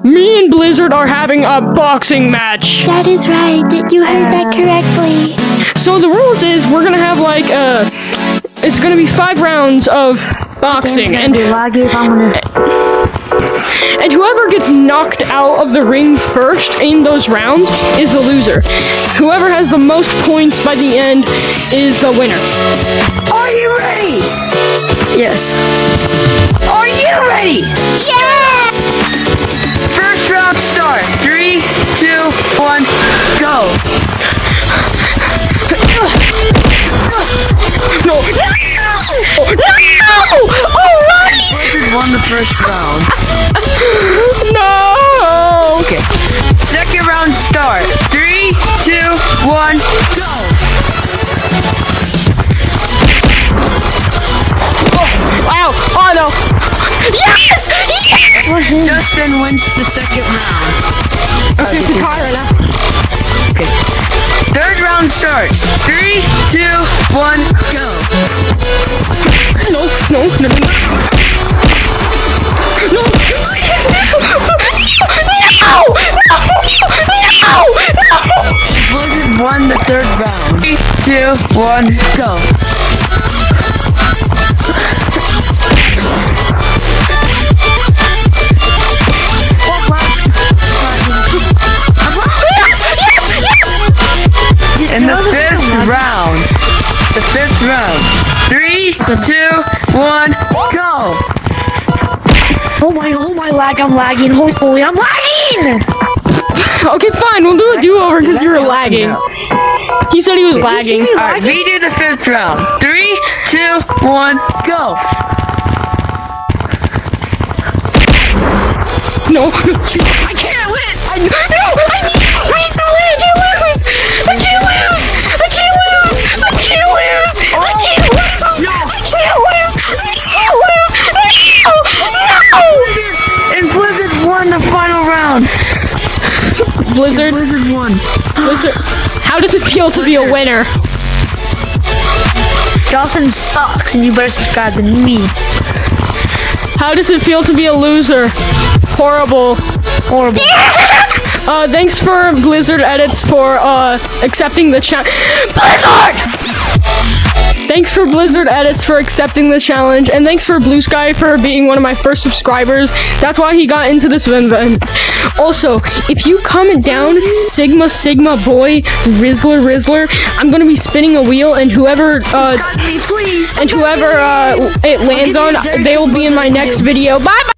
me and Blizzard are having a boxing match. That is right. You heard that correctly. So the rules is we're gonna have like it's gonna be 5 rounds of boxing, and whoever gets knocked out of the ring first in those rounds is the loser. Whoever has the most points by the end is the winner. Are you ready? Yes. Are you ready? Yeah! First round start. 3, 2, 1, go. No! Alright! Blizzard won the first round. No! Okay. Second round start. 3, 2, 1, go. Wow! Oh no! Yes! Yes! Justin wins the second round. Okay, right now. Okay. Third round starts. 3, 2, 1, go. No! No! No! No! Blizzard won the third round. 3, 2, 1, go. In the fifth round. The fifth round. 3, 2, 1, go. Oh my lag, I'm lagging. Holy, I'm lagging! Okay, fine. We'll do a do-over because you were lagging. He said he was lagging. Alright, redo the fifth round. 3, 2, 1, go. No. I can't win. I need to win. I can't lose. I can't lose. I can't lose. I can't lose. I can't lose. I can't lose. I can't lose. No. And Blizzard won the final round. Blizzard won. Blizzard. How does it feel to be a winner? Dawson sucks, and you better subscribe to me. How does it feel to be a loser? Horrible. Horrible. Thanks for Blizzard Edits for accepting the challenge. Blizzard! Thanks for Blizzard Edits for accepting the challenge, and thanks for Blue Sky for being one of my first subscribers. That's why he got into this event. Also, if you comment down Sigma Boy Rizzler, I'm gonna be spinning a wheel, and whoever it lands on, they will be in my next video. Bye bye.